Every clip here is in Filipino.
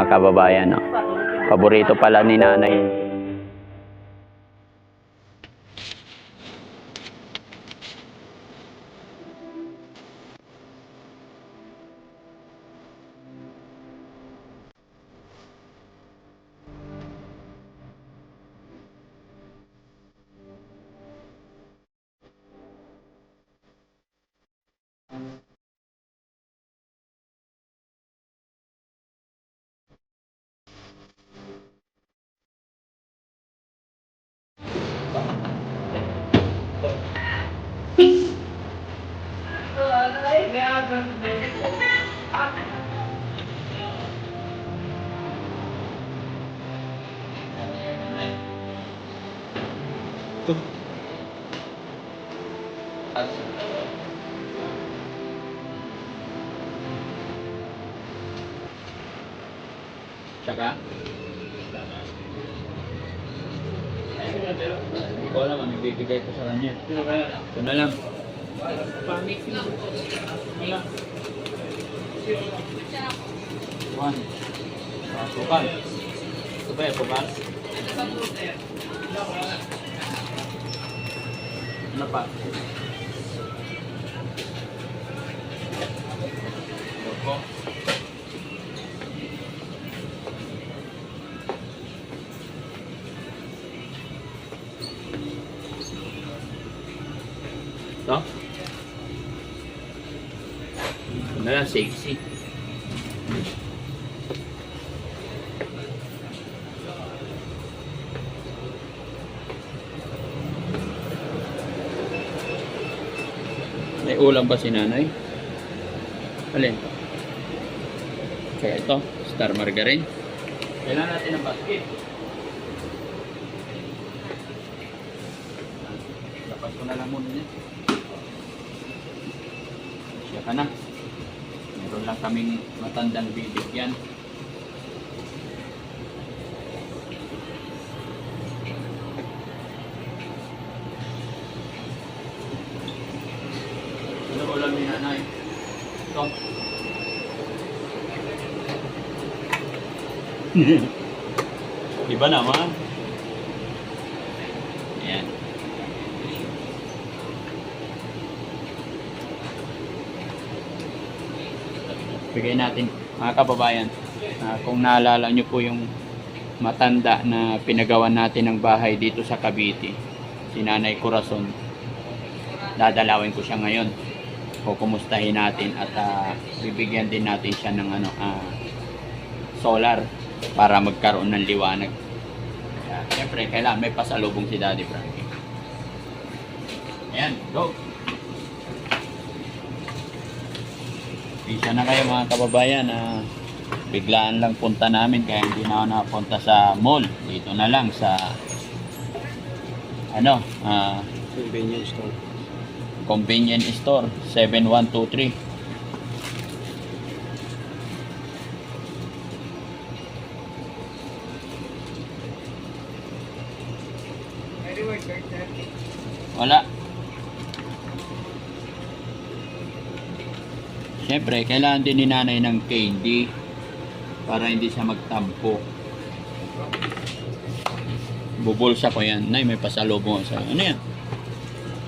mga kababayan. No? Paborito pala ni nanay. Tsaka? Hindi ko alam, ano bibigay ko sa kanya. Ito na lang. One. Sukal. Ito ba yung sukal? Ano pa? Loko. Ito? Ito na lang, sexy. May ulam ba si nanay? Alin? Kaya ito, star margarine. Kailangan natin ng basket. Dapat ko na lang muna niya. Siya ka na. Meron lang kaming matandang bibigyan. Ano ulam ni nanay? Ito. Diba naman? Ayan. Bigay natin mga kababayan. Kung naalala nyo po yung matanda na pinagawa natin ng bahay dito sa Cavite, si Nanay Corazon, dadalawin ko siya ngayon. Kukumustahin natin at bibigyan din natin siya ng solar para magkaroon ng liwanag. Kaya, siyempre, kailangan may pasalubong si Daddy Frankie. Ayan, go! Isa na kayo mga kababayan. Biglaan lang punta namin kaya hindi na ako napunta sa mall. Dito na lang sa Convenience store. Convenience store 7123. Wala. Siyempre, kailangan din ni nanay ng candy para hindi siya magtampo. Bubulsa ko yan. Nay, may pasalubong sa ano yan?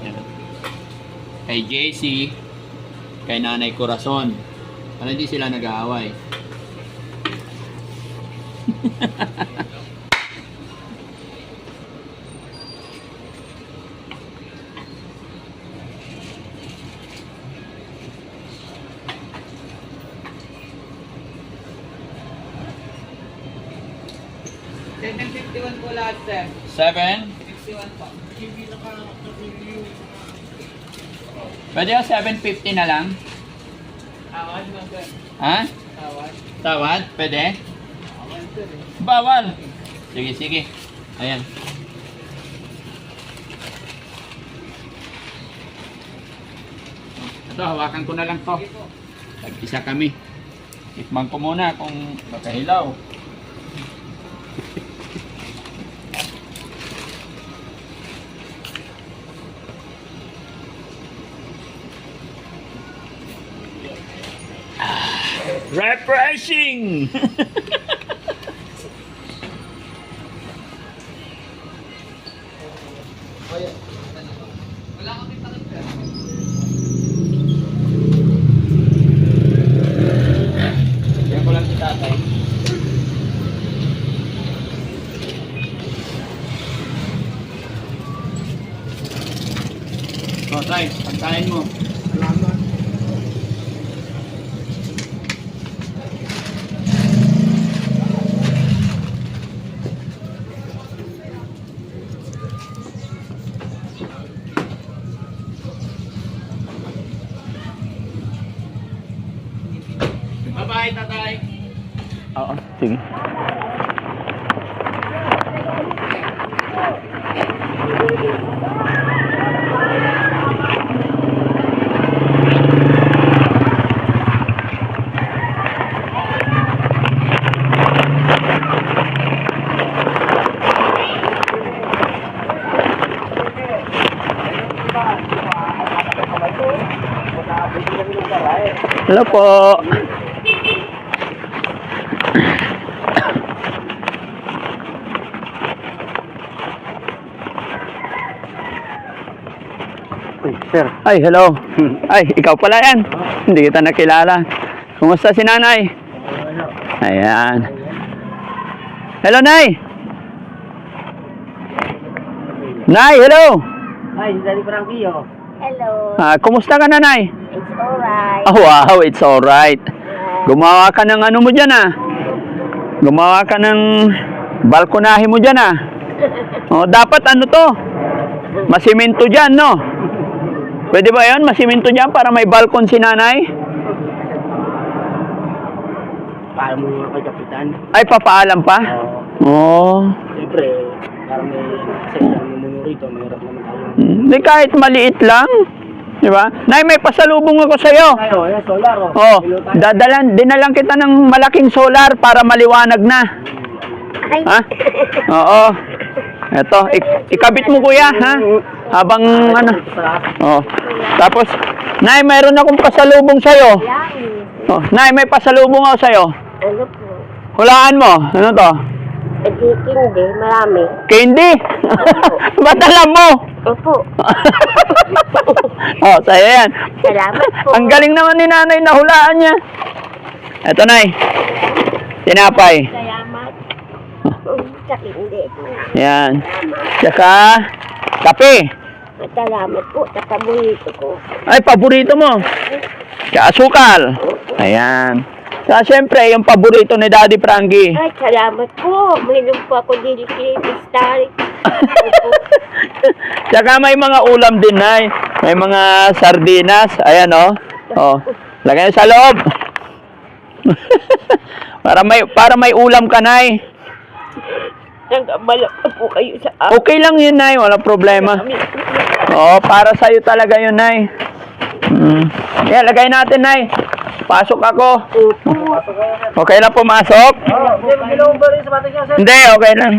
Yan. Kay JC, kay Nanay Corazon. Para hindi sila nag-aaway. $7.51 po lahat, sir. 7? 61 po. Pwede yung 750 na lang? Tawad mo, sir. Ha? Tawad. Tawad? Pwede? Tawad, sir. Bawal. Sige, sige. Ayan. Ito, hawakan ko na lang to. Tag-isa kami. Tikman ko muna kung makahilaw. Refreshing! Wala kami takip sir. Yan ko lang si tatay. O, tay, pagkain mo. Bye-bye, tatay. Oo, sige. Hello po. Sir. Ay, hello. Ay, ikaw pala yan. Hindi kita nakilala. Kumusta si nanay? Ayan. Hello, nay. Nay, hello. Ay, Daddy Frankie, oh. Hello. Kumusta ka, nanay? It's alright. Oh, wow, it's alright. Gumawa ka ng ano mo dyan, Gumawa ka ng balkonahe mo dyan, Oh, dapat ano to? Masiminto dyan, no? Pwede ba yan? Masiminto dyan para may balkon si nanay? Paano mo yung kay Kapitan? Ay, papaalam pa? Oh. Siyempre, para may session mo muna rito, mayroon naman tayo. Hindi, kahit maliit lang. Di ba? Nay, may pasalubong ako sa'yo. Ayo, yan, solar, oh. Oh, dinalang kita ng malaking solar para maliwanag na. Ay. Ha? Oo. Eto, ikabit mo kuya, ha? Habang ano. Oh. Tapos, nay, mayroon akong pasalubong sa'yo. Yan. Oh, nay, may pasalubong ako sa'yo. Ano po? Hulaan mo. Ano to? Hindi, marami. Candy? Ba't alam mo? Opo. Oh, sa'yo yan. Salamat po. Ang galing naman ni nanay na hulaan niya. Eto, nay. Tinapay. Salamat. Sa hindi. Yan. Tsaka, kape. Salamat po sa paborito ko. Ay, paborito mo. Tsaka asukal. Ayan. Tsaka syempre, yung paborito ni Daddy Frankie. Ay, salamat po. Mainom po ako din kay Star. Tsaka may mga ulam din, nay. May mga sardinas. Ayan, oh. Oh. Lagay sa loob. para may ulam ka, nay. Nag-abalak na po kayo sa akin. Okay lang yun, nay. Walang problema. Oo, para sa'yo talaga yun, nay. Yan, lagay natin, nay. Pasok ako. Okay lang pumasok? Ginawa ba rin sa batang niya, sir? Hindi, okay lang.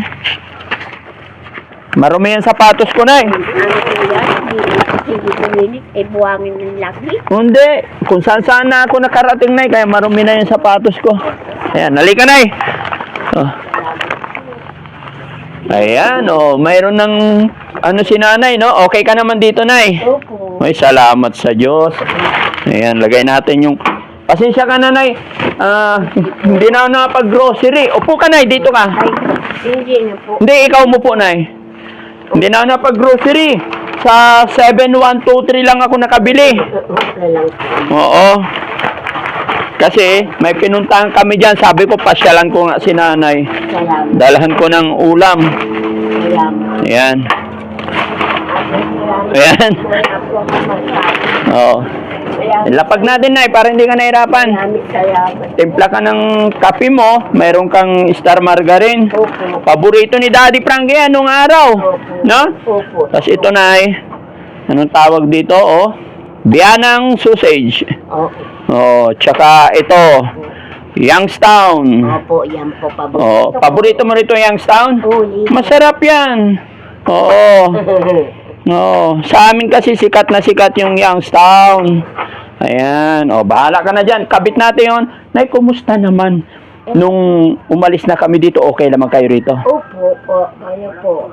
Marumi yung sapatos ko, nay. Hindi kumilit, eh buwangin ng lagi. Hindi. Kung saan na ako nakarating, nay, kaya marumi na yung sapatos ko. Ayan, halika, nay. Oh. Ayan, oh. Mayroon ng ano si nanay, no? Okay ka naman dito, nay. Opo. Ay, salamat sa Diyos. Ayan, lagay natin yung... Pasensya ka, nanay. Hindi na ako nakapag-grocery. Upo ka, nay. Dito ka. Ay, hindi na po. Hindi, ikaw mo po, nay. Hindi na ako nakapag-grocery. Sa 7123 lang ako nakabili. Okay lang po. Oo. Kasi may pinuntahan kami dyan. Sabi ko, pasyalan ko nga si nanay. Salamat. Dalahan ko ng ulam. Salamat. Ayan. Ayan. Wala po ako masabi. Oo. Salamat. Lapag natin, nay, para hindi ka nahirapan. Maraming salamat. Timpla ka ng kape mo. Mayroon kang star margarine. Opo. Paborito ni Daddy Frankie anong araw. No? Opo. Tapos ito, nay. Anong tawag dito, oh? Bianang sausage. Opo. Oh, tsaka ito. Youngstown. Opo, yan po paborito. Oh, paborito mo rito Youngstown? Uli. Masarap yan. Oo. No, sa amin kasi sikat na sikat yung Youngstown. Ayan. O, bahala ka na dyan. Kabit natin yun. Nay, kumusta naman? Nung umalis na kami dito, okay naman kayo rito? Opo po. Ano po.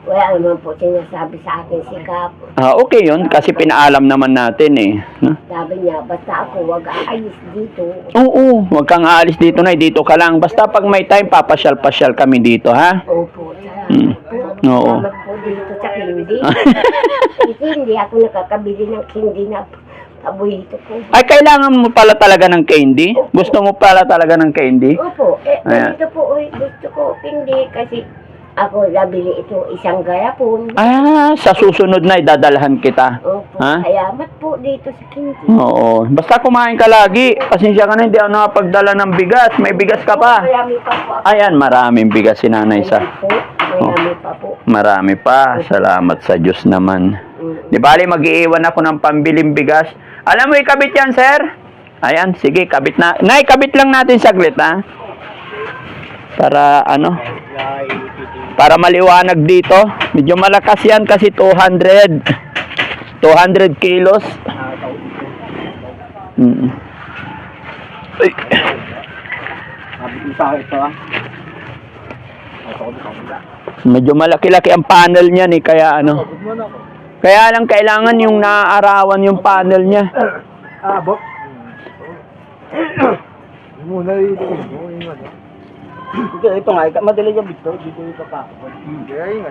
Wala naman po sinasabi sa akin si Kap. Okay yun, kasi pinaalam naman natin eh. No? Sabi niya, basta ako wag aalis dito. Oo, huwag kang aalis dito na, dito ka lang. Basta pag may time, papasyal-pasyal kami dito, ha? Opo, salamat Mm. po. Oo. Salamat po dito sa candy. Kasi hindi ako nakakabili ng candy na paborito ko. Ay, kailangan mo pala talaga ng candy? Gusto mo pala talaga ng candy? Opo, Ayan. dito po, gusto ko candy kasi ako nabili ito isang garapon. Sa susunod na, idadalhan kita. Opo, Ha? salamat po dito sa candy. Oo. Basta kumain ka lagi. Pasensya ka na, hindi ako nakapagdala ng bigas. May bigas ka pa. Marami pa po ako. Ayan, maraming bigas si Nanay sa. Marami pa po. Marami pa. Salamat sa Diyos naman. Di bali, mag-iiwan ako ng pambiling bigas. Alam mo, ikabit yan, sir? Ayan, sige, kabit na. Nay, kabit lang natin saglit, ha? Para, para maliwanag dito. Medyo malakas yan kasi 200 kilos. Ay. Sabi ko sa akin ito Medyo malaki-laki ang panel niyan eh, kaya ano. Kaya lang kailangan yung naaarawan yung panel niya. Bok. Muna dito. Ito nga, madali yung bito. Dito yung kapakot. Kaya yung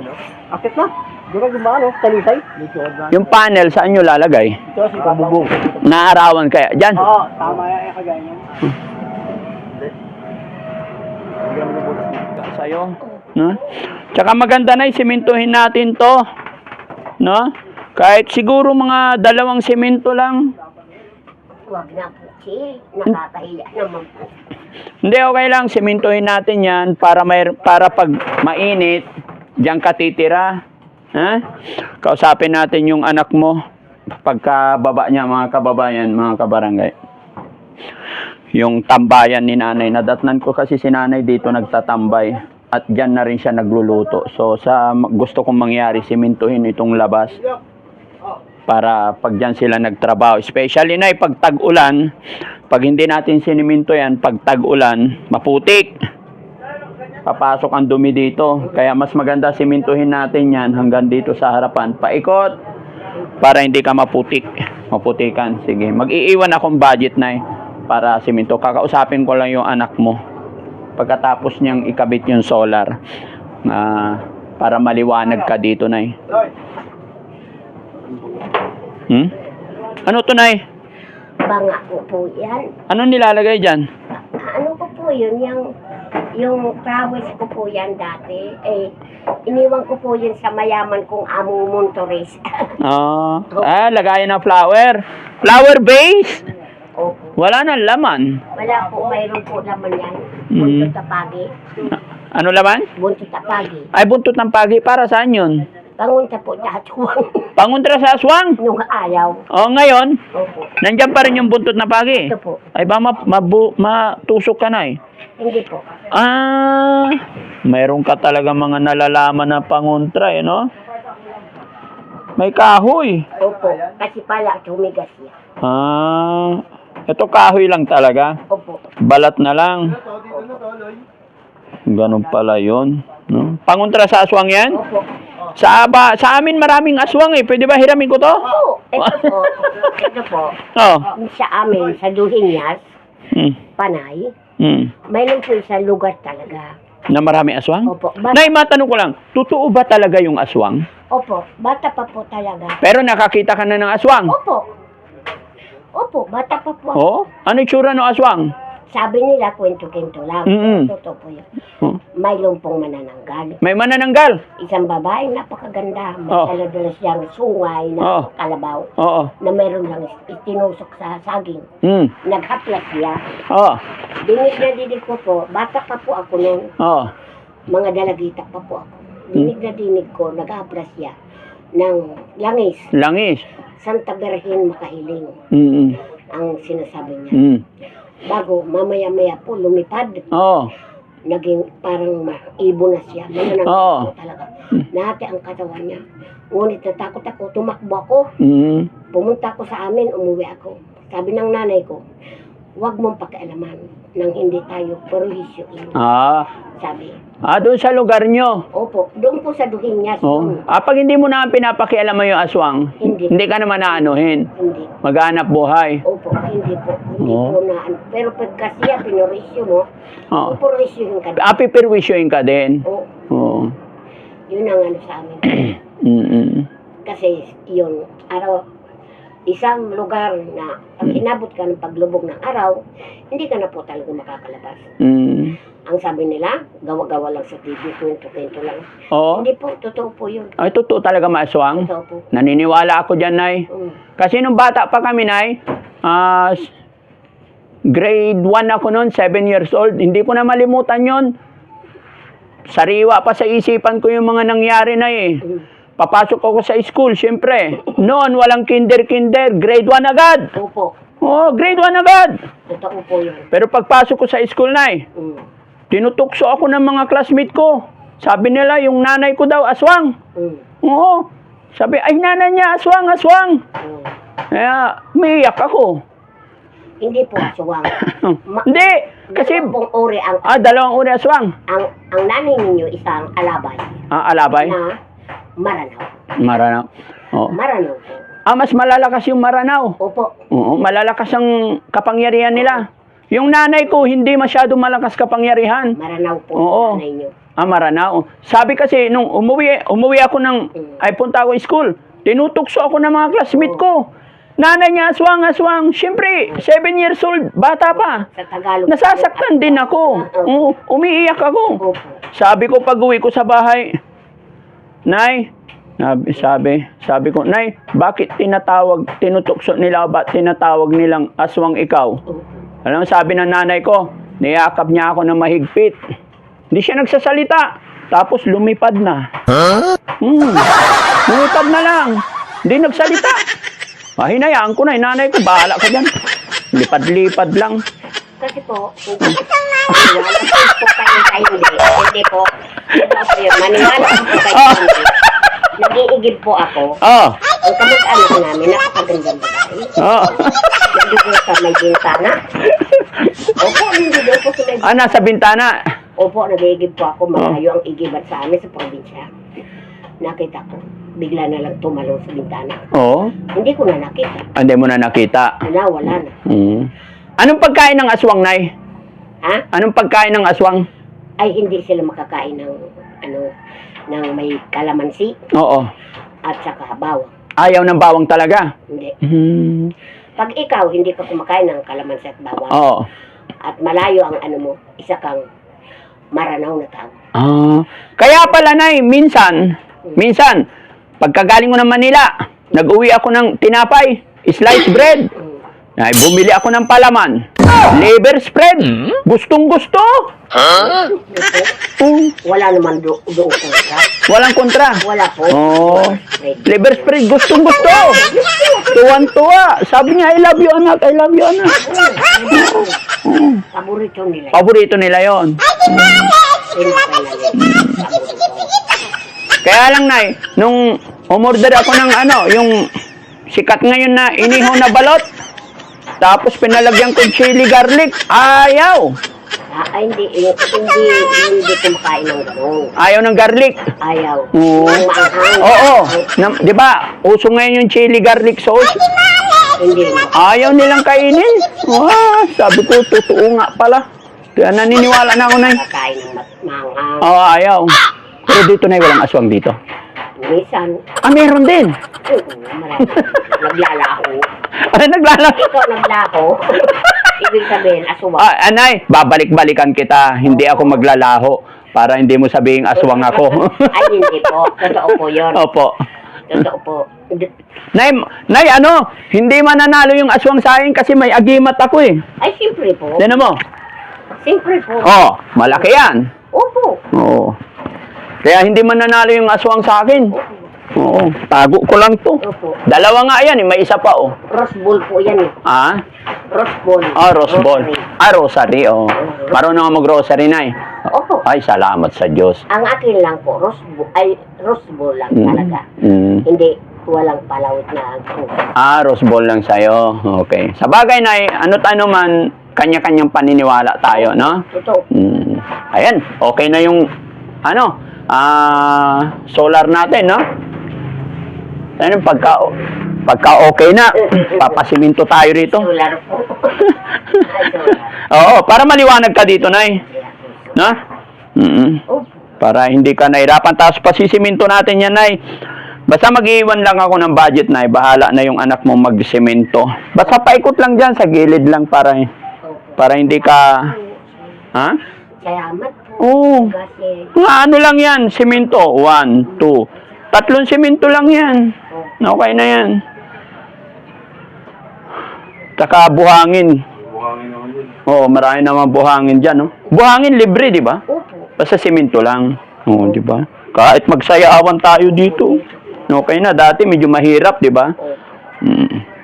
akit na. Di ba gumaan, talisay? Dito na. Yung panel, saan nyo lalagay? Ito si pabubong. Naaarawan kaya. Diyan. Oo, tama yan, kagaya yan. Sa'yo. No? Tsaka maganda na simintuhin natin to. No? Kahit siguro mga 2 simento lang. Huwag na po, Chil. Nakakahiya naman po. Hindi, okay lang. Simintuhin natin yan para pag mainit, diyan ka titira. Ha? Kausapin natin yung anak mo pagkababa niya, mga kababayan, mga kabarangay. Yung tambayan ni nanay. Nadatnan ko kasi si nanay dito nagtatambay. At dyan na rin siya nagluluto. So, gusto kong mangyari, simintuhin itong labas. Para pag dyan sila nagtrabaho. Especially na pag tag-ulan, pag hindi natin siniminto yan, pag tag-ulan, maputik. Papasok ang dumi dito. Kaya mas maganda simintuhin natin yan hanggang dito sa harapan. Paikot para hindi ka maputik. Maputikan. Sige. Mag-iiwan akong budget na para siminto. Kakausapin ko lang yung anak mo. Pagkatapos niyang ikabit yung solar. Para maliwanag ka dito, Nay. Ano to, Nay? Banga ko po yan. Ano nilalagay dyan? Ano ko po yun, yung prowess ko po yan dati. Iniwan ko po yun sa mayaman kong among Montorez. Lagayan ng flower. Flower base? Opo. Wala nang laman. Wala po, mayroon po naman yan. Buntot tapagi. Ano laman? Buntot tapagi. Ay, buntot ng pagi. Para saan yun? Pangunta po, tatuwang. Panguntra sa aswang? Nung ayaw. Ngayon, Opo. nandyan pa rin yung buntot na pagi. Ito po. Ay, ba matusok ka na eh. Hindi po. Mayroon ka talaga mga nalalaman na panguntra eh, no? May kahoy. Opo. Kasi pala, tumigas yan. Ito kahoy lang talaga. Opo. Balat na lang. Ganun pala yun. No? Panguntra sa aswang yan? Opo. Sa amin maraming aswang eh. Pwede ba hiramin ko to? Opo. Ito po. Ito po. Oh. Sa amin, sa Duhinyas, Hmm. Panay, Hmm. mayroon po sa lugar talaga. Na marami aswang? Opo. Nay, matanong ko lang. Totoo ba talaga yung aswang? Opo. Bata pa po talaga. Pero nakakita ka na ng aswang? Opo. Opo. Bata pa po. Oh? Ano yung tsura ng aswang? Sabi nila, kwento-kwento lang. Mm-mm. Totoo po yun. Oh. Mayroon pong manananggal. May manananggal? Isang babae, napakaganda. May Oh. dala-dala siyang sungay na Oh. kalabaw Oo. na mayroon lang itinusok sa saging. Hmm. Naghaplas siya. Oo. Dinig na dinig ko po, bata pa po ako noon. Oo. Mga dalagita pa po ako. Dinig na dinig ko, naghaplas siya ng langis. Langis. Santa Virgen Makahiling Mm. ang sinasabi niya. Mm. Bago, mamaya-maya po, lumipad. Oo. Naging parang ibon na siya. Manananggal Oo. po talaga. Nahati ang katawan niya. Ngunit natakot ako, tumakbo ako. Mm. Pumunta ako sa amin, umuwi ako. Sabi ng nanay ko, huwag mong pakialaman. nang hindi tayo perwisyo. Sabi. Doon sa lugar nyo. Opo, doon po sa Duhinyas. Oh. Pag hindi mo na pinapakialam mo yung aswang, hindi ka naman naanuhin. Hindi. Maghanap buhay. Opo, hindi po. Hindi Oo. po na. Pero pag kasi pinorisyo mo, Oo. pupurisyohin ka din. Pipirwisyoin ka din. Oo. Oo. Yun ang ano sa amin. Kasi yun, isang lugar na pag inabot ka ng paglubog ng araw, hindi ka na po talaga makakalabas. Ang sabi nila, gawa-gawa lang sa TV, kwento-kwento lang. Oo. Hindi po, totoo po yun. Ay, totoo talaga maaswang. Totoo po. Naniniwala ako dyan, Nay. Kasi nung bata pa kami, Nay, grade 1 ako noon, 7 years old. Hindi ko na malimutan yon. Sariwa pa sa isipan ko yung mga nangyari na Papasok ako sa school, syempre. Noon, walang kinder, grade 1 agad. Opo. Oo, grade 1 agad. Totoo po yun. Pero pagpasok ko sa school, Nay, tinutukso ako ng mga classmate ko. Sabi nila, yung nanay ko daw, aswang. Oo. Sabi, ay nanay niya, aswang. Kaya, umiiyak ako. Hindi po aswang. Hindi, kasi... Dalawang uri ang... dalawang uri aswang. Ang nanay ninyo, isang alabay. Alabay? Na maranaw. Maranaw. Oo. Maranaw po. Mas malalakas yung maranaw. Opo. Oo, malalakas ang kapangyarihan nila. Yung nanay ko, hindi masyado malakas kapangyarihan. Maranaw po Oo. ang nanay nyo. Maranaw. Sabi kasi, nung umuwi ako ay punta ako school, tinutukso ako ng mga classmate ko. Nanay niya, aswang. Siyempre, 7 years old, bata pa. Sa Tagalog. Nasasaktan din ako. Umiiyak ako. Opo. Sabi ko, pag uwi ko sa bahay, Nay, sabi ko, Nay, bakit tinutukso nila, ba't tinatawag nilang aswang ikaw? Alam mo, sabi ng nanay ko, niyakap niya ako ng mahigpit. Hindi siya nagsasalita. Tapos lumipad na. Lumipad na lang. Hindi nagsalita. Hinayaan ko na, nanay ko, bahala ka dyan. Lipad-lipad lang. Kasi po, hindi po. Maniwala po kayo hindi. Nag-iigib po ako. Ang kamag-ano ko namin, napakagandang babae. Nandito sa may bintana. Opo, hindi doon po sa may bintana. Nasa bintana. Opo, nag-iigib po ako. Malayo ang igiban sa amin sa probinsya. Nakita ko. Bigla na lang tumalong sa bintana. Hindi ko na nakita. Hindi mo na nakita. Wala na. Anong pagkain ng aswang, Nay? Ha? Anong pagkain ng aswang? Ay, hindi sila makakain ng ng may kalamansi Oo. at saka bawang. Ayaw ng bawang talaga? Hindi. Hmm. Pag ikaw hindi ka kumakain ng kalamansi at bawang, Oo. at malayo ang ano mo, isa kang maranaw na tao. Kaya pala, Nay, minsan, pagkagaling ko ng Manila, nag-uwi ako ng tinapay, sliced bread. Ay, bumili ako ng palaman. Liver spread. Gustong-gusto. Wala naman doon kontra. Walang kontra. Wala po. Liver spread. Gustong-gusto. Tuwan-tuwa. Sabi niya, I love you, anak. I love you, anak. Paborito nila. Paborito nila yon. Kaya lang, Nay, nung umorder ako ng yung sikat ngayon na inihaw na balot, tapos pinalagyan ko chili garlic, ayaw. Hindi kumakain ng gano'n. Ayaw ng garlic. Ayaw. Oo. Ang maanghang. Oo. Di ba, uso ngayon yung chili garlic sauce? Hindi. Ayaw nilang kainin. Sabi ko, totoo nga pala. Kaya naniniwala na ako, Nay. Kakain ng maanghang. Ayaw. Pero dito, Nay, walang aswang dito. Minsan. Meron din. Marami. Naglalaho. Naglalaho? Ikaw naglalaho. Ibig sabihin, aswang. Anay, babalik-balikan kita. Hindi ako maglalaho para hindi mo sabihin aswang ako. Ay, hindi po. Totoo po yun. Opo. Totoo po. Nay, hindi mananalo yung aswang sa akin kasi may agimat ako eh. Ay, siyempre po. Sino mo? Siyempre po. Malaki yan. Opo. Oo. Kaya hindi mananalo yung aswang sa akin. Oo, tago ko lang to. Opo. Dalawa nga yan, may isa pa Rose ball po yan eh. Rose ball. Rose ball. Rosary, Marunong ako mag-rosary, Nay. Opo. Ay, salamat sa Diyos. Ang akin lang po, rose ball lang talaga. Hindi, walang palawit na krus. Rose ball lang sa'yo. Okay. Sa bagay, Nay, ano't ano man, kanya-kanyang paniniwala tayo, no? Ito. Ayan, okay na yung solar natin, no? Ayan, pagka okay na, papasiminto tayo rito. Solar po. Ay, solar. Oo, para maliwanag ka dito, Nay. No? Opo. Para hindi ka nahirapan. Tapos pasisiminto natin yan, Nay. Basta mag-iwan lang ako ng budget, Nay. Bahala na yung anak mo magsimento. Basta paikot lang dyan sa gilid lang para hindi ka... Ha? Salamat po. Oo. Kasi, Ano lang yan, simento. 1, 2. 3 simento lang yan. Okay na yan. Taka buhangin. Oo, marami naman buhangin dyan, no? Buhangin libre, di ba? opo. Basta simento lang. Oo, di ba? Kahit magsayaawan tayo dito. Okay na, dati medyo mahirap, di ba?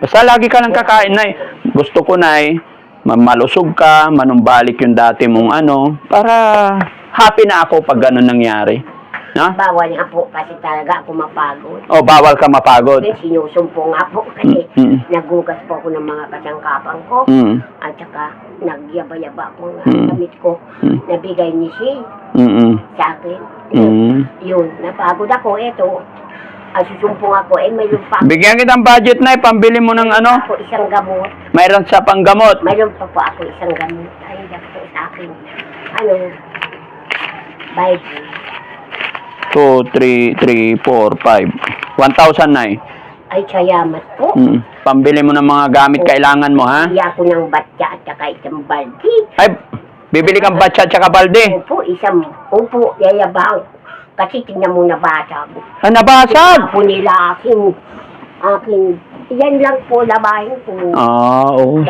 Basta lagi ka lang kakain, Nay. Gusto ko, Nay, malusog ka, manumbalik yung dati mong para happy na ako pag ganun nangyari. No? Bawal nga po kasi talaga ako mapagod. Oh, bawal ka mapagod. Sinusumpo nga po kasi nagugas po ako ng mga kasangkapan ko. At saka nagyaba-yaba po nga ang damit ko. Nabigay ni siya sa akin. Yun, napagod ako. Ito, susumpong ako. May lumpa Bigyan kitang budget, Nay, pambili mo ng ako isang gamot. mayroon sa panggamot. Mayroon pa po ako isang gamot. Ay, po sa akin. Bible. 2, 3, 4, 5. 1,000, Nay. Ay, salamat po. Pambili mo ng mga gamit kailangan mo, ha? Iya ko ng batya at saka isang baldi. Ay, bibili kang batsa at saka balde. Opo, yayabang. Kasi tingnan mo na basag. Nabasag! Po nila aking, yan lang po labahin ko. Oo.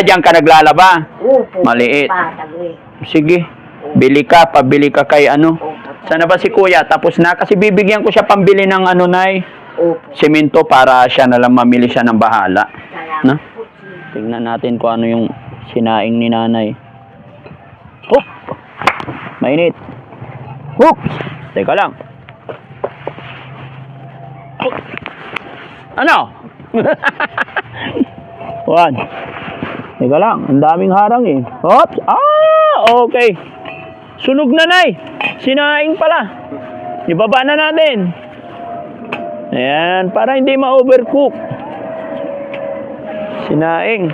Diyan ka naglalaba. Opo. Maliit. Basag eh. Sige. Pabili ka kay Opo. Sana ba si Kuya? Tapos na, kasi bibigyan ko siya pambili ng Nay, Opo. simento para siya na lang mamili siya ng bahala. Salamat Na? po. Tingnan natin kung ano yung sinaing ni Nanay. Hoop! Mainit. Oops! Teka lang. Ano? One. Teka lang, ang daming harang eh. Oops! Okay. Sunog na, Nay. Sinaing pala. Ibaba na natin. Ayan, para hindi ma-overcook. Sinaing.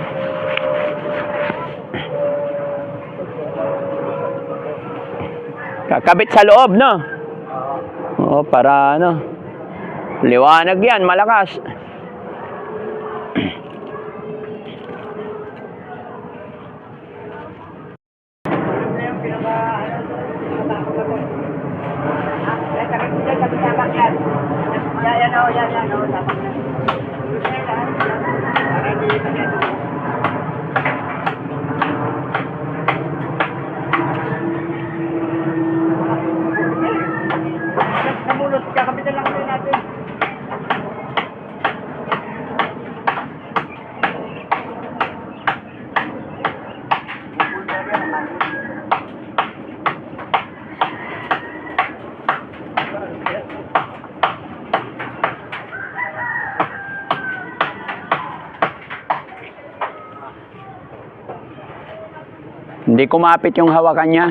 Kakabit sa loob, no? Oo, para liwanag yan, malakas. Hindi kumapit yung hawakan niya.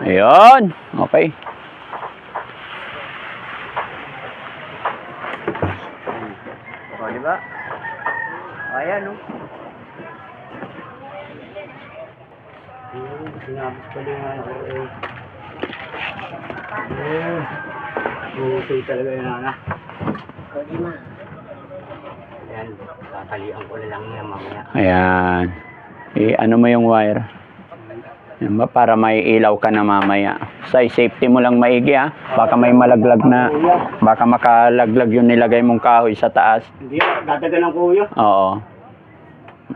Ayun. Okay. O, di ba? Ayan, no? Sinabot pa rin nga ako eh. Buusay talaga yun, anak. Di ma. Ayan, tatalian ko na lang yan mamaya. Ayan. Ano mo yung wire? Yan ba? Para may ilaw ka na mamaya. Safety mo lang maigi, ha? Baka may malaglag na. Baka makalaglag yung nilagay mong kahoy sa taas. Hindi, dadagan ng kuya. Oo.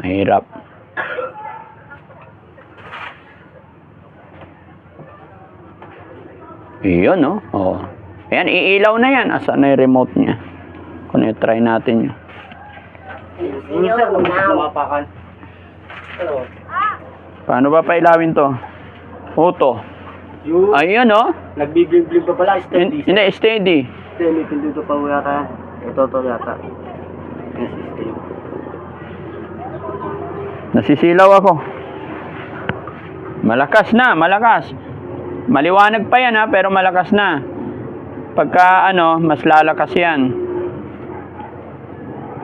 Mahirap. Iyon, no? Oo. Ayan, iilaw na yan. Asan na yung remote niya? Kung try natin yun. Yun, now. Mapakan. Ano? Paano ba pailawin to? Auto. Yung Ayun, oh. nagbibling-bling pa pala, steady. Hindi, steady. Steady, pinduto pa yata. Ito yata. Yes, steady. Nasisilaw ako. Malakas na, malakas. Maliwanag pa yan ha, pero malakas na. Pagka mas lalakas yan.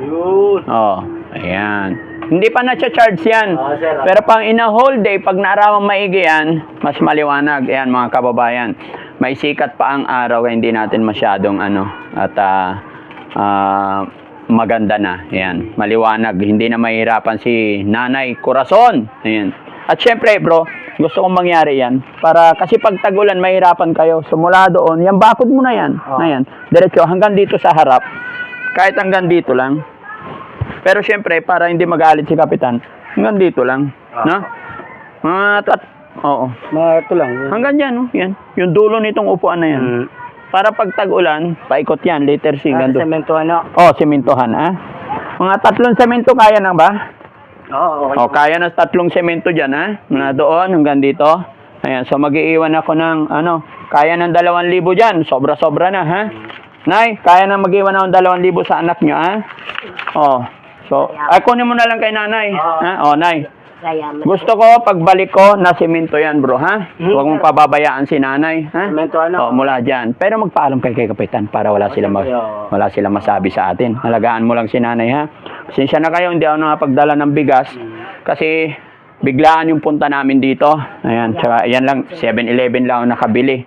Yun. Oh, ayan. Hindi pa na-charge yan. Sir. Pero pang in a whole day, pag naarawang maigi yan, mas maliwanag. Ayan mga kababayan. May sikat pa ang araw, kaya hindi natin masyadong maganda na. Ayan, maliwanag. Hindi na mahirapan si Nanay Corazon. Ayan. At syempre bro, gusto kong mangyari yan. Kasi pag tag-ulan, mahirapan kayo. So mula doon, yan bakod mo na yan. Ayan. Diretso hanggang dito sa harap. Kahit hanggang dito lang. Pero syempre, para hindi magalit si Kapitan, hanggang dito lang. No? Oo. Ito lang. Yun. Hanggang dyan, no? Yan. Yung dulo nitong upuan na yan. Para pag tag-ulan, paikot yan, letter C. Semento ano? Sementohan, Mga 3 semento kaya na ba? Oo, okay. Kaya na 3 semento dyan, Mula doon, hanggang dito. Ayan, so mag-iiwan ako ng, kaya ng 2,000 dyan. Sobra-sobra na, ha? Nay, kaya na mag-iwan ako ng 2,000 sa anak nyo, So, kunin mo na lang kay nanay. Nay. Gusto ko, pagbalik ko, na semento yan, bro, ha? Huwag mong pababayaan si nanay, ha? Semento ano? Mula dyan. Pero magpaalam kay Kapitan para wala silang masabi sa atin. Halagaan mo lang si nanay, ha? Pasensya na kayo, hindi ako nakapagdala ng bigas. Kasi, biglaan yung punta namin dito. Ayan, tsaka, yan lang, 7-Eleven lang ako nakabili.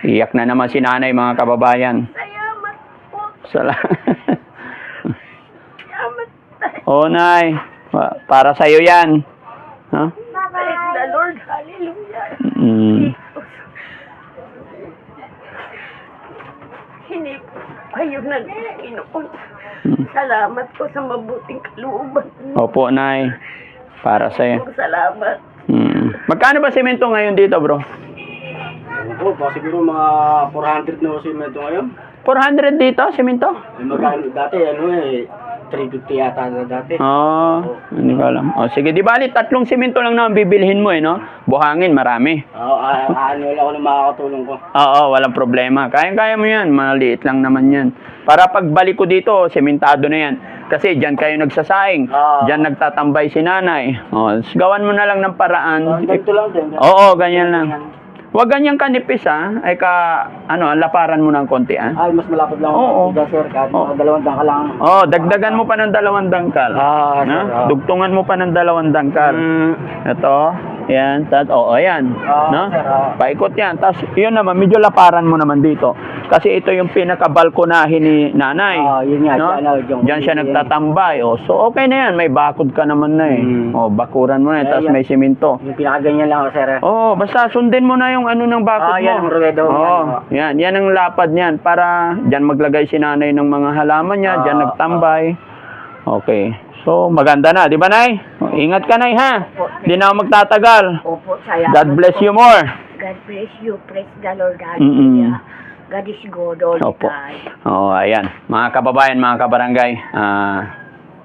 Iyak na naman si nanay, mga kababayan. Salamat po. Nay. Para sa'yo yan. Praise the Lord. Hallelujah. Hindi kayo na Panginoon. Salamat po sa mabuting kalooban. Opo, Nay. Para sa'yo. Salamat. Magkano ba semento ngayon dito, bro? Siguro mga 400 na semento ngayon. 400 dito, semento? Magkano dati, 350 yata na dati. Hindi ko alam. Sige, di bali, 3 semento lang naman bibilhin mo, no? Buhangin, marami. Lang ako na makakatulong ko. Walang problema. Kaya-kaya mo yan. Maliit lang naman yan. Para pagbalik ko dito, sementado na yan. Kasi dyan kayo nagsasaing. Dyan nagtatambay si nanay. Gawan mo na lang ng paraan. Ganito lang din. Ganyan lang. Huwag ganyan kanipis, Ay laparan mo ng konti, Ay, mas malapit lang Oo. ako. Sir, kahit mga 2 dangkal lang. Dagdagan mo pa ng 2 dangkal. Sir. Dugtungan mo pa ng 2 dangkal. Ito. Yan. Ayan. No? Sir, Paikot yan. Tapos, yun naman, medyo laparan mo naman dito. Kasi ito yung pinaka-balkonahin ni nanay. Yun nga. No? Diyan siya nagtatambay. So, okay na yan. May bakod ka naman na bakuran mo na. Tapos may simento. Yung pinakaganyan lang ako, sir. Basta sundin mo na yung ng bakod mo. Yan, ang ruedo. Yan ang lapad niyan. Para diyan maglagay si nanay ng mga halaman niya. Diyan nagtambay. Okay. So, maganda na. Di ba, Nay? Ingat ka, Nay, ha? Di na ako magtatagal. Opo, salamat. God bless you more. God bless you. Praise the Lord. Hallelujah. God is good all the Opo. time. Ayan. Mga kababayan, mga kabarangay,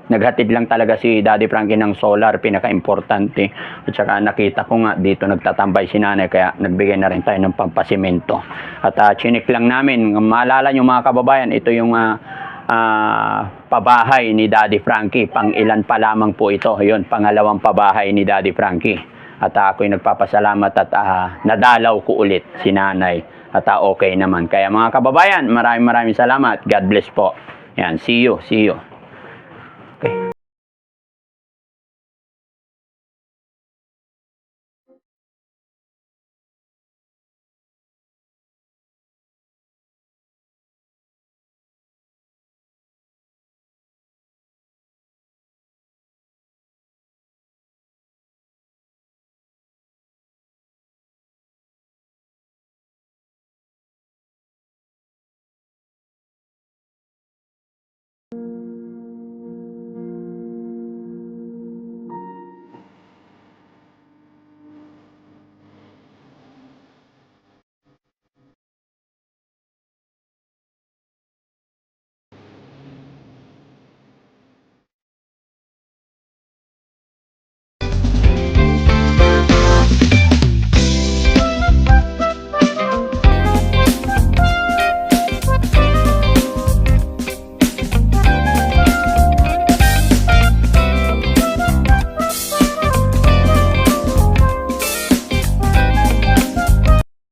naghatid lang talaga si Daddy Frankie ng solar, pinaka-importante. At saka nakita ko nga dito nagtatambay si nanay, kaya nagbigay na rin tayo ng pampasimento. At chinik lang namin, maalala nyo mga kababayan, ito yung pabahay ni Daddy Frankie. Pang-ilan pa lamang po ito. Yun, pangalawang pabahay ni Daddy Frankie. At ako'y nagpapasalamat at nadalaw ko ulit si nanay. At okay naman. Kaya mga kababayan, maraming salamat. God bless po. Yan, see you.